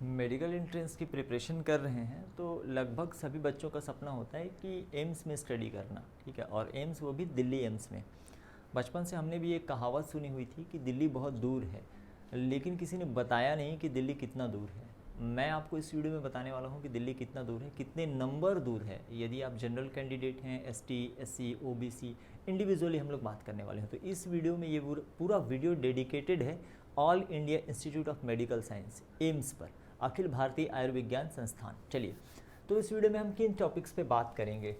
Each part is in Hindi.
मेडिकल एंट्रेंस की प्रिपरेशन कर रहे हैं तो लगभग सभी बच्चों का सपना होता है कि एम्स में स्टडी करना, ठीक है, और एम्स वो भी दिल्ली एम्स में। बचपन से हमने भी एक कहावत सुनी हुई थी कि दिल्ली बहुत दूर है, लेकिन किसी ने बताया नहीं कि दिल्ली कितना दूर है। मैं आपको इस वीडियो में बताने वाला हूँ कि दिल्ली कितना दूर है, कितने नंबर दूर है। यदि आप जनरल कैंडिडेट हैं, एसटी, एससी, ओबीसी, इंडिविजुअली हम लोग बात करने वाले हैं। तो इस वीडियो में ये पूरा वीडियो डेडिकेटेड है all India institute of medical science AIIMS पर, अखिल भारतीय आयुर्विज्ञान संस्थान। चलिए, तो इस वीडियो में हम किन टॉपिक्स पे बात करेंगे।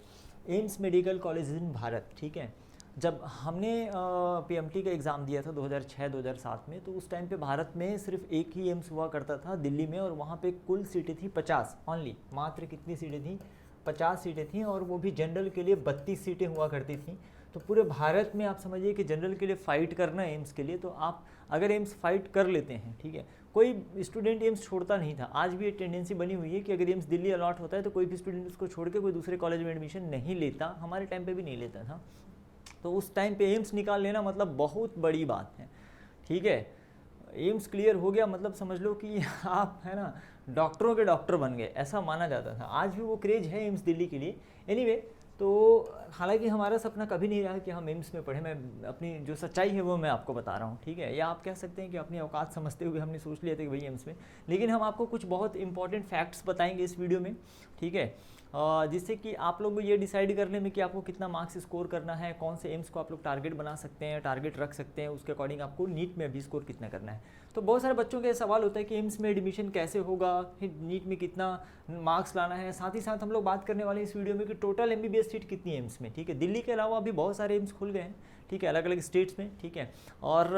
AIIMS medical college in Bharat, ठीक है। जब हमने पीएमटी का एग्ज़ाम दिया था 2006-2007 में, तो उस टाइम पे भारत में सिर्फ एक ही एम्स हुआ करता था दिल्ली में, और वहाँ पे कुल सीटें थी 50 ओनली। मात्र कितनी सीटें थी? 50 सीटें थी, और वो भी जनरल के लिए 32 सीटें हुआ करती थी। तो पूरे भारत में आप समझिए कि जनरल के लिए फ़ाइट करना है एम्स के लिए, तो आप अगर एम्स फाइट कर लेते हैं, ठीक है, कोई स्टूडेंट एम्स छोड़ता नहीं था। आज भी ये टेंडेंसी बनी हुई है कि अगर एम्स दिल्ली अलॉट होता है तो कोई भी स्टूडेंट उसको छोड़ के कोई दूसरे कॉलेज में एडमिशन नहीं लेता। हमारे टाइम पे भी नहीं लेता था। तो उस टाइम पे एम्स निकाल लेना मतलब बहुत बड़ी बात है, ठीक है। एम्स क्लियर हो गया मतलब समझ लो कि आप, है ना, डॉक्टरों के डॉक्टर बन गए, ऐसा माना जाता था। आज भी वो क्रेज है एम्स दिल्ली के लिए। एनीवे, तो हालांकि हमारा सपना कभी नहीं रहा कि हम एम्स में पढ़ें। मैं अपनी जो सच्चाई है वो मैं आपको बता रहा हूँ, ठीक है। या आप कह सकते हैं कि अपनी औकात समझते हुए हमने सोच लिया था कि भाई एम्स में, लेकिन हम आपको कुछ बहुत इंपॉर्टेंट फैक्ट्स बताएंगे इस वीडियो में, ठीक है, जिससे कि आप लोग ये डिसाइड करने में कि आपको कितना मार्क्स स्कोर करना है, कौन से एम्स को आप लोग टारगेट बना सकते हैं, टारगेट रख सकते हैं, उसके अकॉर्डिंग आपको नीट में भी स्कोर कितना करना है। तो बहुत सारे बच्चों के सवाल होता है कि एम्स में एडमिशन कैसे होगा, नीट में कितना मार्क्स लाना है। साथ ही साथ हम लोग बात करने वाले हैं इस वीडियो में कि टोटल एमबीबीएस सीट कितनी है एम्स में, ठीक है। दिल्ली के अलावा भी बहुत सारे एम्स खुल गए हैं, ठीक है, अलग अलग स्टेट्स में, ठीक है। और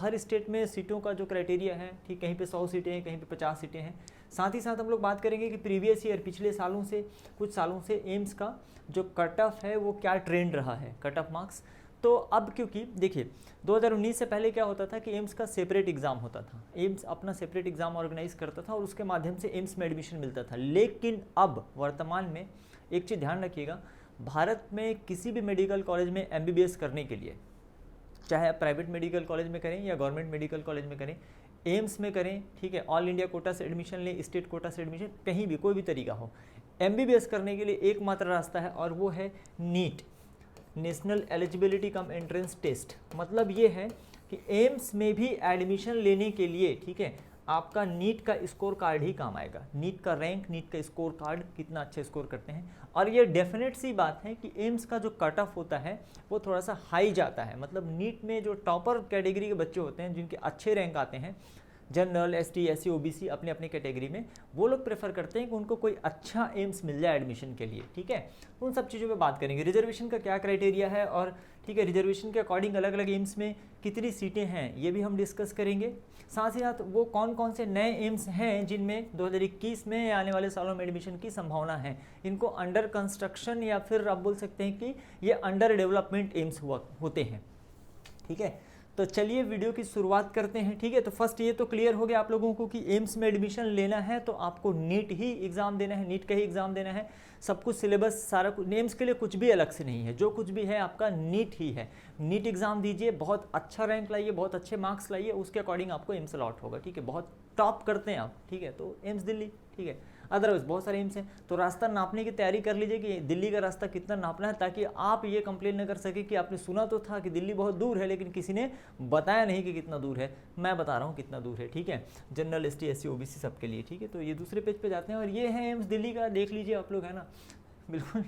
हर स्टेट में सीटों का जो क्राइटेरिया है, ठीक, कहीं पे 100 सीटें हैं, कहीं पे 50 सीटें हैं। साथ ही साथ हम लोग बात करेंगे कि प्रीवियस ईयर, पिछले सालों से, कुछ सालों से एम्स का जो कट ऑफ है वो क्या ट्रेंड रहा है, कट ऑफ मार्क्स। तो अब क्योंकि देखिए 2019 से पहले क्या होता था कि एम्स का सेपरेट एग्ज़ाम होता था, एम्स अपना सेपरेट एग्ज़ाम ऑर्गेनाइज करता था और उसके माध्यम से एम्स में एडमिशन मिलता था। लेकिन अब वर्तमान में एक चीज़ ध्यान रखिएगा, भारत में किसी भी मेडिकल कॉलेज में एमबीबीएस करने के लिए, चाहे आप प्राइवेट मेडिकल कॉलेज में करें या गवर्नमेंट मेडिकल कॉलेज में करें, एम्स में करें, ठीक है, ऑल इंडिया कोटा से एडमिशन लें, स्टेट कोटा से एडमिशन, कहीं भी कोई भी तरीका हो, एमबीबीएस करने के लिए एकमात्र रास्ता है और वो है NEET, national eligibility cum entrance test. मतलब ये है कि एम्स में भी एडमिशन लेने के लिए, ठीक है, आपका नीट का स्कोर कार्ड ही काम आएगा। नीट का रैंक, नीट का स्कोर कार्ड, कितना अच्छा स्कोर करते हैं। और ये डेफिनेट सी बात है कि एम्स का जो कट ऑफ होता है वो थोड़ा सा हाई जाता है। मतलब नीट में जो टॉपर कैटेगरी के बच्चे होते हैं, जिनके अच्छे रैंक आते हैं, जनरल, एसटी, एससी, ओबीसी, अपने अपने कैटेगरी में, वो लोग प्रेफर करते हैं कि उनको कोई अच्छा एम्स मिल जाए एडमिशन के लिए, ठीक है। उन सब चीज़ों पे बात करेंगे। रिजर्वेशन का क्या क्राइटेरिया है, और ठीक है, रिजर्वेशन के अकॉर्डिंग अलग अलग एम्स में कितनी सीटें हैं, ये भी हम डिस्कस करेंगे। साथ ही साथ वो कौन कौन से नए एम्स हैं जिनमें 2021 में आने वाले सालों में एडमिशन की संभावना है, इनको अंडर कंस्ट्रक्शन या फिर आप बोल सकते हैं कि ये अंडर डेवलपमेंट एम्स होते हैं, ठीक है। तो चलिए वीडियो की शुरुआत करते हैं, ठीक है। तो फर्स्ट ये तो क्लियर हो गया आप लोगों को कि एम्स में एडमिशन लेना है तो आपको नीट ही एग्ज़ाम देना है, नीट का ही एग्ज़ाम देना है। सब कुछ सिलेबस सारा कुछ, एम्स के लिए कुछ भी अलग से नहीं है, जो कुछ भी है आपका नीट ही है। नीट एग्ज़ाम दीजिए, बहुत अच्छा रैंक लाइए, बहुत अच्छे मार्क्स लाइए, उसके अकॉर्डिंग आपको एम्स अलॉट होगा, ठीक है। बहुत टॉप करते हैं आप, ठीक है, तो एम्स दिल्ली, ठीक है। अदरवाइज बहुत सारे एम्स हैं, तो रास्ता नापने की तैयारी कर लीजिए कि दिल्ली का रास्ता कितना नापना है, ताकि आप ये कंप्लेन न कर सके कि आपने सुना तो था कि दिल्ली बहुत दूर है, लेकिन किसी ने बताया नहीं कि कितना दूर है। मैं बता रहा हूँ कितना दूर है, ठीक है, जनरल, एसटी, एससी, ओबीसी सबके लिए, ठीक है। तो ये दूसरे पेज पे जाते हैं और ये है एम्स दिल्ली का, देख लीजिए आप लोग, है ना, बिल्कुल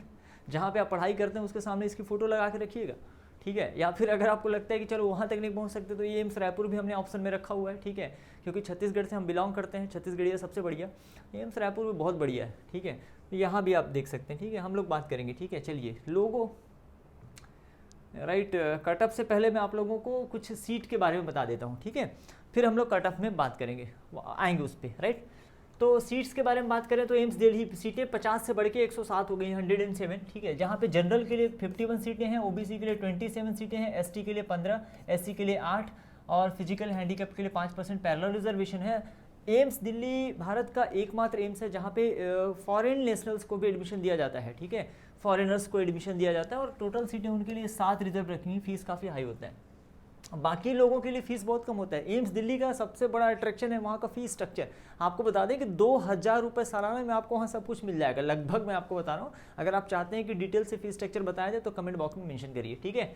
जहाँ पे आप पढ़ाई करते हैं उसके सामने इसकी फ़ोटो लगा के रखिएगा, ठीक है। या फिर अगर आपको लगता है कि चलो वहाँ तक नहीं पहुँच सकते तो ये एम्स रायपुर भी हमने ऑप्शन में रखा हुआ है, ठीक है, क्योंकि छत्तीसगढ़ से हम बिलोंग करते हैं, छत्तीसगढ़िया सबसे बढ़िया, एम्स रायपुर भी बहुत बढ़िया है, ठीक है। यहाँ भी आप देख सकते हैं, ठीक है, हम लोग बात करेंगे, ठीक है। चलिए, लोगों राइट, कट ऑफ से पहले मैं आप लोगों को कुछ सीट के बारे में बता देता हूँ, ठीक है, फिर हम लोग कट ऑफ में बात करेंगे, आएंगे उस पर, राइट। तो सीट्स के बारे में बात करें तो एम्स दिल्ली सीटें 50 से बढ़ के 107 हो गई, 107, ठीक है। जहाँ पे जनरल के लिए 51 सीटें हैं, ओबीसी के लिए 27 सीटें हैं, एसटी के लिए 15, एससी के लिए 8 और फिजिकल हैंडीकैप के लिए 5% पैरेलल रिजर्वेशन है। एम्स दिल्ली भारत का एकमात्र एम्स है जहाँ पे फॉरेन नेशनल्स को भी एडमिशन दिया जाता है, ठीक है, फॉरेनर्स को एडमिशन दिया जाता है, और टोटल सीटें उनके लिए 7 रिजर्व रखी हुई, फीस काफ़ी हाई होता है। बाकी लोगों के लिए फीस बहुत कम होता है। एम्स दिल्ली का सबसे बड़ा अट्रैक्शन है वहाँ का फीस स्ट्रक्चर। आपको बता दें कि 2000 रुपये सालाना में आपको वहाँ सब कुछ मिल जाएगा लगभग, मैं आपको बता रहा हूँ। अगर आप चाहते हैं कि डिटेल से फीस स्ट्रक्चर बताया जाए तो कमेंट बॉक्स में मेंशन करिए, ठीक है।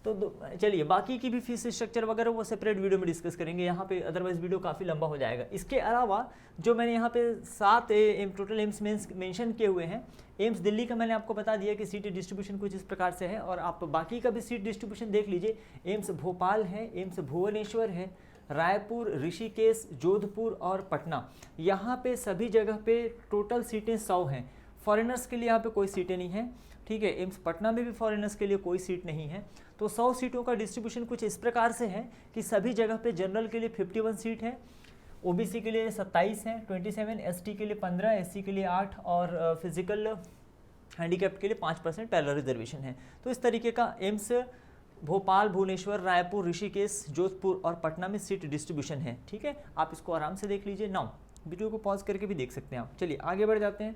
तो चलिए बाकी की भी फीस स्ट्रक्चर वगैरह वो सेपरेट वीडियो में डिस्कस करेंगे यहाँ पे, अदरवाइज वीडियो काफ़ी लंबा हो जाएगा। इसके अलावा जो मैंने यहाँ पे 7 टोटल एम्स मेंशन किए हुए हैं, एम्स दिल्ली का मैंने आपको बता दिया कि सीट डिस्ट्रीब्यूशन कुछ इस प्रकार से है, और आप बाकी का भी सीट डिस्ट्रीब्यूशन देख लीजिए। एम्स भोपाल है, एम्स भुवनेश्वर है, रायपुर, ऋषिकेश, जोधपुर और पटना, यहाँ पे सभी जगह पे टोटल सीटें 100 हैं। फॉरेनर्स के लिए यहाँ पे कोई सीटें नहीं हैं, ठीक है। एम्स पटना में भी फॉरेनर्स के लिए कोई सीट नहीं है। तो 100 सीटों का डिस्ट्रीब्यूशन कुछ इस प्रकार से है कि सभी जगह पे जनरल के लिए 51 सीट है, ओबीसी के लिए 27 हैं, 27, एसटी के लिए 15, एससी के लिए 8 और फिजिकल हैंडीकैप्ड के लिए 5% पैरेलल रिजर्वेशन है। तो इस तरीके का एम्स भोपाल, भुवनेश्वर, रायपुर, ऋषिकेश, जोधपुर और पटना में सीट डिस्ट्रीब्यूशन है, ठीक है। आप इसको आराम से देख लीजिए। नाउ वीडियो को पॉज करके भी देख सकते हैं आप। चलिए आगे बढ़ जाते हैं।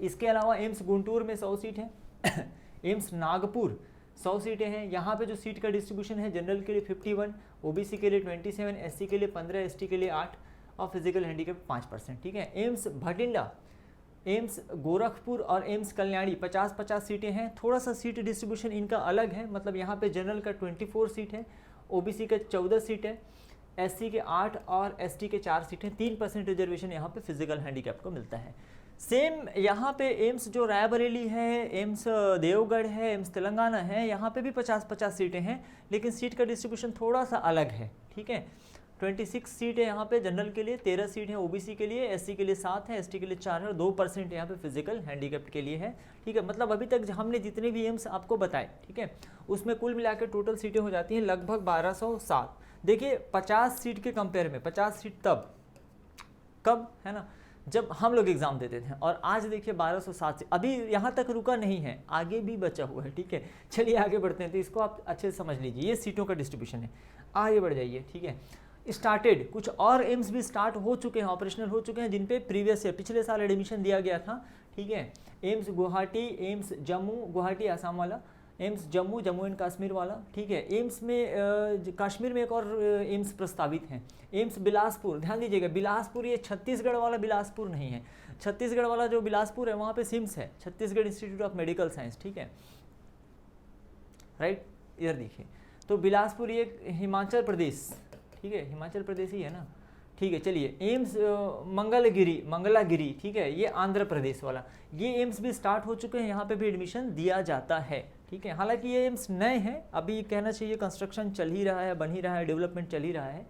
इसके अलावा एम्स गुंटूर में 100 सीट है, एम्स नागपुर 100 सीटें हैं। यहाँ पे जो सीट का डिस्ट्रीब्यूशन है, जनरल के लिए 51, ओबीसी के लिए 27, एससी के लिए 15, एसटी के लिए 8 और फिजिकल हैंडीकैप 5%, ठीक है। एम्स भटिंडा, एम्स गोरखपुर और एम्स कल्याणी 50-50 सीटें हैं। थोड़ा सा सीट डिस्ट्रीब्यूशन इनका अलग है, मतलब यहाँ पे जनरल का 24 सीट है, ओबीसी का 14 सीट है, एससी के 8 और एसटी के 4 सीटें, 3% रिजर्वेशन यहाँ पे फिजिकल हैंडीकैप को मिलता है। सेम यहाँ पे एम्स जो रायबरेली है, एम्स देवगढ़ है, एम्स तेलंगाना है, यहाँ पे भी 50-50 सीटें हैं, लेकिन सीट का डिस्ट्रीब्यूशन थोड़ा सा अलग है, ठीक है। 26 सीट है यहाँ पे जनरल के लिए, 13 सीट है ओबीसी के लिए, एससी के लिए 7 है, एसटी के लिए 4 है और 2% यहाँ पे फिजिकल हैंडीकैप्ड के लिए है, ठीक है। मतलब अभी तक हमने जितने भी एम्स आपको बताए, ठीक है, उसमें कुल मिलाकर टोटल सीटें हो जाती हैं लगभग 1207। देखिए 50 सीट के कंपेयर में 50 सीट तब कब है ना, जब हम लोग एग्जाम देते थे, और आज देखिए 1207 से अभी यहाँ तक रुका नहीं है, आगे भी बचा हुआ है, ठीक है। चलिए आगे बढ़ते हैं। तो इसको आप अच्छे से समझ लीजिए, ये सीटों का डिस्ट्रीब्यूशन है। आगे बढ़ जाइए, ठीक है। स्टार्टेड, कुछ और एम्स भी स्टार्ट हो चुके हैं, ऑपरेशनल हो चुके हैं, जिन पे प्रीवियस ईयर पिछले साल एडमिशन दिया गया था, ठीक है। एम्स गुवाहाटी, एम्स जम्मू, गुवाहाटी आसाम वाला, एम्स जम्मू, जम्मू एंड कश्मीर वाला, ठीक है। एम्स में कश्मीर में एक और एम्स प्रस्तावित हैं। एम्स बिलासपुर, ध्यान दीजिएगा बिलासपुर, ये छत्तीसगढ़ वाला बिलासपुर नहीं है। छत्तीसगढ़ वाला जो बिलासपुर है वहाँ पे सिम्स है, Chhattisgarh institute of medical science, ठीक है, राइट। इधर देखिए, तो बिलासपुर ये हिमाचल प्रदेश, ठीक है, हिमाचल प्रदेश ही है ना, ठीक है। चलिए एम्स मंगलागिरी, ठीक है, ये आंध्र प्रदेश वाला, ये एम्स भी स्टार्ट हो चुके हैं, यहाँ पे भी एडमिशन दिया जाता है, ठीक है। हालांकि ये एम्स नए हैं, अभी कहना चाहिए कंस्ट्रक्शन चल ही रहा है, बन ही रहा है, डेवलपमेंट चल ही रहा है।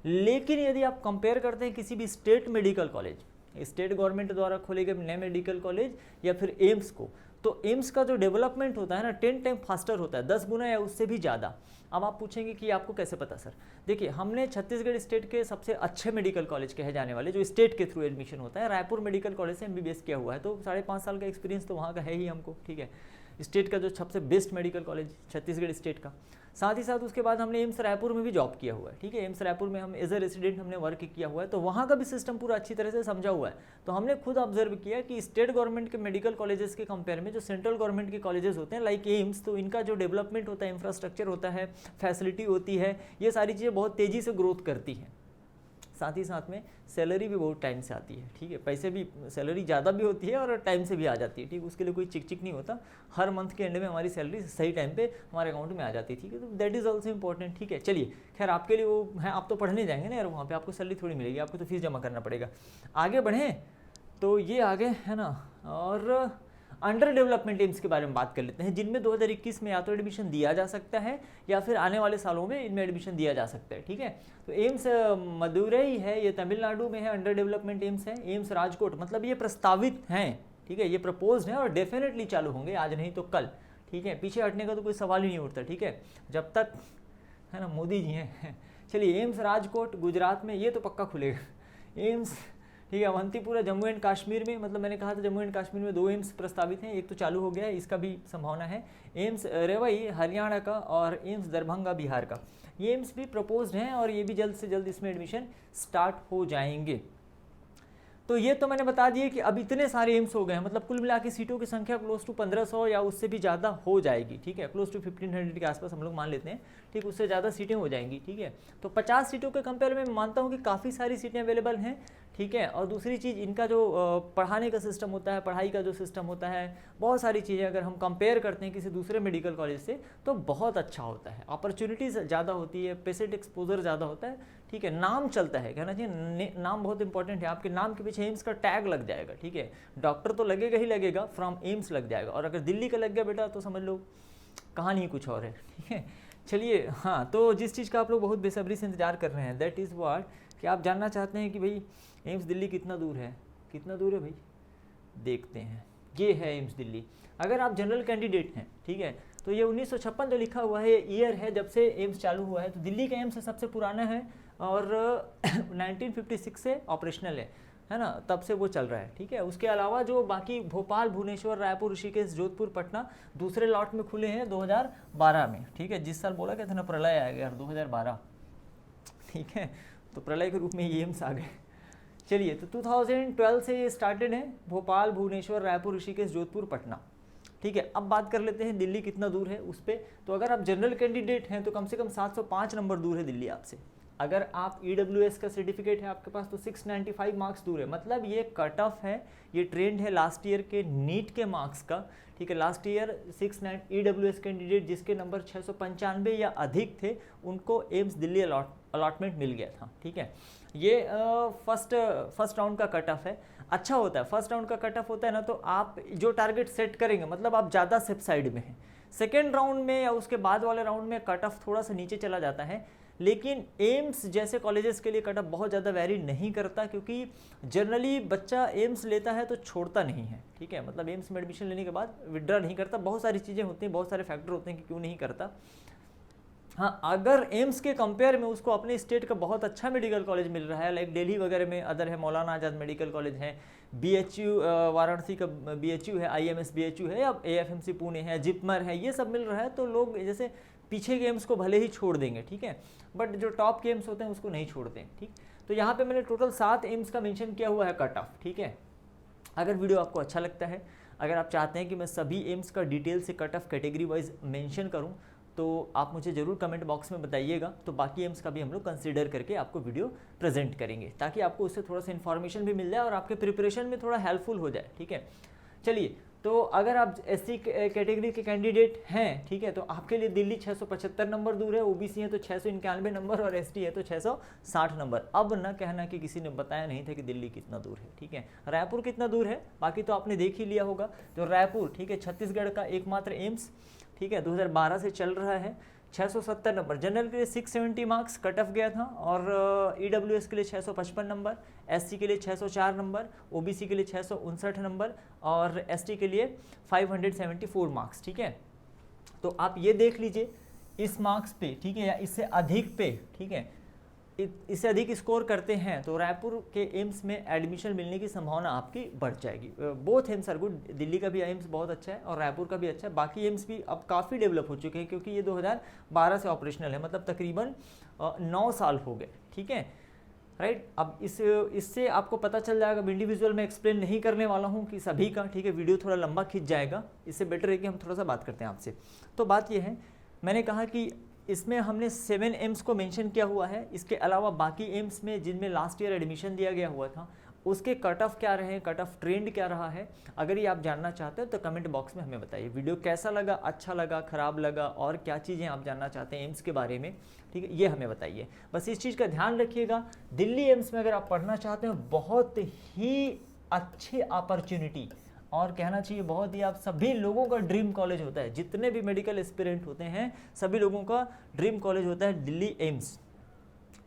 लेकिन यदि आप कंपेयर करते हैं किसी भी state medical college, state government द्वारा खोले गए नए मेडिकल कॉलेज या फिर एम्स को, तो एम्स का जो डेवलपमेंट होता है ना 10 टाइम फास्टर होता है, 10 गुना या उससे भी ज़्यादा। अब आप पूछेंगे कि आपको कैसे पता सर? देखिए हमने छत्तीसगढ़ स्टेट के सबसे अच्छे मेडिकल कॉलेज कहे जाने वाले जो स्टेट के थ्रू एडमिशन होता है, रायपुर मेडिकल कॉलेज से MBBS किया हुआ है, तो 5.5 साल का एक्सपीरियंस तो वहाँ का है ही हमको, ठीक है। स्टेट का जो सबसे best medical college Chhattisgarh state का। साथ ही साथ उसके बाद हमने एम्स रायपुर में भी जॉब किया हुआ है, ठीक है। एम्स रायपुर में हम एज अ रेसिडेंट हमने वर्क किया हुआ है, तो वहाँ का भी सिस्टम पूरा अच्छी तरह से समझा हुआ है। तो हमने खुद ऑब्जर्व किया कि स्टेट गवर्नमेंट के मेडिकल कॉलेजेस के कंपेयर में जो सेंट्रल गवर्नमेंट के कॉलेजेस होते हैं लाइक एम्स, तो इनका जो डेवलपमेंट होता है, इंफ्रास्ट्रक्चर होता है, फैसिलिटी होती है, ये सारी चीज़ें बहुत तेज़ी से ग्रोथ करती हैं। साथ ही साथ में सैलरी भी बहुत टाइम से आती है, ठीक है, पैसे भी, सैलरी ज़्यादा भी होती है और टाइम से भी आ जाती है, ठीक, उसके लिए कोई चिक नहीं होता। हर मंथ के एंड में हमारी सैलरी सही टाइम पे हमारे अकाउंट में आ जाती है, ठीक है। तो दैट इज़ ऑल्सो इंपॉर्टेंट, ठीक है। चलिए खैर आपके लिए वो है, आप तो पढ़ने जाएंगे ना यार, वहाँ पर आपको सैलरी थोड़ी मिलेगी, आपको तो फीस जमा करना पड़ेगा। आगे बढ़ें तो ये आगे है ना, और अंडर डेवलपमेंट एम्स के बारे में बात कर लेते हैं, जिनमें 2021 में या तो एडमिशन दिया जा सकता है या फिर आने वाले सालों में इनमें एडमिशन दिया जा सकता है, ठीक है। तो एम्स मदुरई है, ये तमिलनाडु में है, अंडर डेवलपमेंट एम्स है। एम्स राजकोट, मतलब ये प्रस्तावित हैं, ठीक है, ये प्रपोज्ड हैं और डेफिनेटली चालू होंगे, आज नहीं तो कल, ठीक है। पीछे हटने का तो कोई सवाल ही नहीं उठता, ठीक है, जब तक है ना मोदी जी हैं। चलिए एम्स राजकोट गुजरात में, ये तो पक्का खुलेगा। एम्स, ठीक है, अवंतीपुरा जम्मू एंड कश्मीर में, मतलब मैंने कहा था जम्मू एंड कश्मीर में 2 एम्स प्रस्तावित हैं, एक तो चालू हो गया है, इसका भी संभावना है। एम्स रेवाई हरियाणा का और एम्स दरभंगा बिहार का, ये एम्स भी प्रपोज्ड हैं और ये भी जल्द से जल्द इसमें एडमिशन स्टार्ट हो जाएंगे। तो ये तो मैंने बता दिया कि अब इतने सारे एम्स हो गए हैं, मतलब कुल मिला के सीटों की संख्या क्लोज टू 1500 या उससे भी ज़्यादा हो जाएगी, ठीक है, क्लोज टू 1500 के आसपास हम लोग मान लेते हैं, ठीक, उससे ज़्यादा सीटें हो जाएंगी, ठीक है। तो 50 सीटों के कंपेयर में मैं मानता हूँ कि काफ़ी सारी सीटें अवेलेबल हैं, ठीक है। और दूसरी चीज़, इनका जो पढ़ाने का सिस्टम होता है, पढ़ाई का जो सिस्टम होता है, बहुत सारी चीज़ें अगर हम कंपेयर करते हैं किसी दूसरे मेडिकल कॉलेज से तो बहुत अच्छा होता है, अपॉर्चुनिटीज़ ज़्यादा होती है, पेशेंट एक्सपोजर ज़्यादा होता है, ठीक है, नाम चलता है, कहना चाहिए नाम बहुत इंपॉर्टेंट है, आपके नाम के पीछे एम्स का टैग लग जाएगा, ठीक है, डॉक्टर तो लगेगा ही लगेगा, फ्रॉम एम्स लग जाएगा, और अगर दिल्ली का लग गया बेटा तो समझ लो कहानी कुछ और है, ठीक है। चलिए, हाँ, तो जिस चीज़ का आप लोग बहुत बेसब्री से इंतजार कर रहे हैं, दैट इज़ व्हाट, कि आप जानना चाहते हैं कि भाई एम्स दिल्ली कितना दूर है, कितना दूर है भाई, देखते हैं। ये है एम्स दिल्ली। अगर आप जनरल कैंडिडेट हैं, ठीक है, तो ये 1956 जो लिखा हुआ है, ये ईयर है जब से एम्स चालू हुआ है, तो दिल्ली का एम्स सबसे पुराना है और 1956 से ऑपरेशनल है ना, तब से वो चल रहा है, ठीक है। उसके अलावा जो बाकी भोपाल, भुवनेश्वर, रायपुर, ऋषिकेश, जोधपुर, पटना दूसरे लॉट में खुले हैं 2012 में, ठीक है, जिस साल बोला गया था ना प्रलय आ गया 2012, ठीक है, तो प्रलय के रूप में ये एम्स आ गए। चलिए, तो 2012 से ये स्टार्टेड है, भोपाल, भुवनेश्वर, रायपुर, ऋषिकेश, जोधपुर, पटना, ठीक है। अब बात कर लेते हैं दिल्ली कितना दूर है उस पर। तो अगर आप जनरल कैंडिडेट हैं तो कम से कम 705 नंबर दूर है दिल्ली आपसे। अगर आप EWS का सर्टिफिकेट है आपके पास तो 695 मार्क्स दूर है, मतलब ये कट ऑफ है, ये ट्रेंड है लास्ट ईयर के नीट के मार्क्स का, ठीक है। लास्ट ईयर EWS कैंडिडेट जिसके नंबर 695 या अधिक थे उनको एम्स दिल्ली अलॉटमेंट मिल गया था, ठीक है। ये फर्स्ट राउंड का कट ऑफ है, अच्छा होता है। फर्स्ट राउंड का कट ऑफ होता है ना, तो आप जो टारगेट सेट करेंगे मतलब आप ज़्यादा सेफ साइड में हैं। सेकेंड राउंड में या उसके बाद वाले राउंड में कट ऑफ थोड़ा सा नीचे चला जाता है, लेकिन एम्स जैसे कॉलेजेस के लिए कट ऑफ बहुत ज़्यादा वैरी नहीं करता, क्योंकि जनरली बच्चा एम्स लेता है तो छोड़ता नहीं है, ठीक है, मतलब एम्स में एडमिशन लेने के बाद विड्रॉ नहीं करता। बहुत सारी चीज़ें होती हैं, बहुत सारे फैक्टर होते हैं कि क्यों नहीं करता। हाँ, अगर एम्स के कंपेयर में उसको अपने स्टेट का बहुत अच्छा मेडिकल कॉलेज मिल रहा है, लाइक दिल्ली वगैरह में अदर है, मौलाना आज़ाद मेडिकल कॉलेज है, BHU वाराणसी का BHU है, IMS BHU है, या AFMC पुणे है, जिपमर है, ये सब मिल रहा है, तो लोग जैसे पीछे के एम्स को भले ही छोड़ देंगे, ठीक है, बट जो टॉप के एम्स होते हैं उसको नहीं छोड़ते हैं, ठीक। तो यहाँ पे मैंने टोटल 7 एम्स का मेंशन किया हुआ है कट ऑफ, ठीक है। अगर वीडियो आपको अच्छा लगता है, अगर आप चाहते हैं कि मैं सभी एम्स का डिटेल से cut off category wise mention करूं, तो आप मुझे ज़रूर कमेंट बॉक्स में बताइएगा, तो बाकी एम्स का भी हम लोग कंसीडर करके आपको वीडियो प्रेजेंट करेंगे, ताकि आपको उससे थोड़ा सा इन्फॉर्मेशन भी मिल जाए और आपके प्रिपरेशन में थोड़ा हेल्पफुल हो जाए, ठीक है। चलिए, तो अगर आप SC कैटेगरी के कैंडिडेट हैं, ठीक है, तो आपके लिए दिल्ली 675 नंबर दूर है, OBC है तो 691 नंबर, और ST है तो 660 नंबर। अब न कहना कि किसी ने बताया नहीं था कि दिल्ली कितना दूर है, ठीक है। रायपुर कितना दूर है बाकी तो आपने देख ही लिया होगा। तो रायपुर, ठीक है, छत्तीसगढ़ का एकमात्र एम्स, ठीक है, 2012 से चल रहा है, 670 नंबर। जनरल के लिए 670 मार्क्स कट ऑफ गया था, और EWS के लिए 655 नंबर, SC के लिए 604 नंबर, OBC के लिए 659 नंबर, और ST के लिए 574 मार्क्स, ठीक है। तो आप ये देख लीजिए इस मार्क्स पे, ठीक है, या इससे अधिक पे, ठीक है, इससे अधिक स्कोर करते हैं तो रायपुर के एम्स में एडमिशन मिलने की संभावना आपकी बढ़ जाएगी। Both AIIMS are good, Delhi का भी एम्स बहुत अच्छा है और रायपुर का भी अच्छा है। बाकी एम्स भी अब काफ़ी डेवलप हो चुके हैं, क्योंकि ये 2012 से ऑपरेशनल है, मतलब तकरीबन 9 साल हो गए, ठीक है, राइट। अब इससे आपको पता चल जाएगा, इंडिविजुअल में एक्सप्लेन नहीं करने वाला हूँ कि सभी का, ठीक है, वीडियो थोड़ा लंबा खिंच जाएगा, इससे बेटर है कि हम थोड़ा सा बात करते हैं आपसे। तो बात ये है, मैंने कहा कि इसमें हमने 7 एम्स को मेंशन किया हुआ है, इसके अलावा बाकी एम्स में जिनमें लास्ट ईयर एडमिशन दिया गया हुआ था उसके कट ऑफ क्या रहे, कट ऑफ ट्रेंड क्या रहा है, अगर ये आप जानना चाहते हैं तो कमेंट बॉक्स में हमें बताइए। वीडियो कैसा लगा, अच्छा लगा, ख़राब लगा, और क्या चीज़ें आप जानना चाहते हैं एम्स के बारे में, ठीक है, ये हमें बताइए। बस इस चीज़ का ध्यान रखिएगा, दिल्ली एम्स में अगर आप पढ़ना चाहते हैं बहुत ही अच्छी अपॉर्चुनिटी, और कहना चाहिए बहुत ही आप सभी लोगों का ड्रीम कॉलेज होता है, जितने भी मेडिकल एस्पिरेंट होते हैं सभी लोगों का ड्रीम कॉलेज होता है दिल्ली एम्स,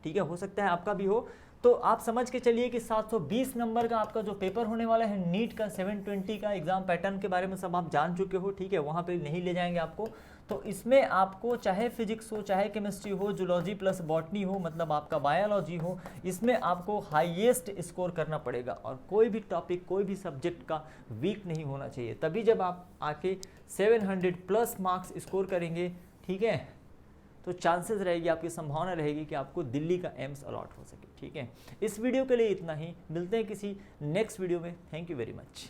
ठीक है। हो सकता है आपका भी हो, तो आप समझ के चलिए कि 720 नंबर का आपका जो पेपर होने वाला है नीट का, 720 का एग्जाम पैटर्न के बारे में सब आप जान चुके हो, ठीक है, वहाँ पे नहीं ले जाएंगे आपको। तो इसमें आपको चाहे फिजिक्स हो, चाहे केमिस्ट्री हो, जूलॉजी प्लस बॉटनी हो, मतलब आपका बायोलॉजी हो, इसमें आपको हाईएस्ट स्कोर करना पड़ेगा, और कोई भी टॉपिक, कोई भी सब्जेक्ट का वीक नहीं होना चाहिए। तभी जब आप आके 700 प्लस मार्क्स स्कोर करेंगे, ठीक है, तो चांसेस रहेगी, आपकी संभावना रहेगी कि आपको दिल्ली का एम्स अलॉट हो सके। ठीक है। इस वीडियो के लिए इतना ही, मिलते हैं किसी नेक्स्ट वीडियो में। Thank you very much.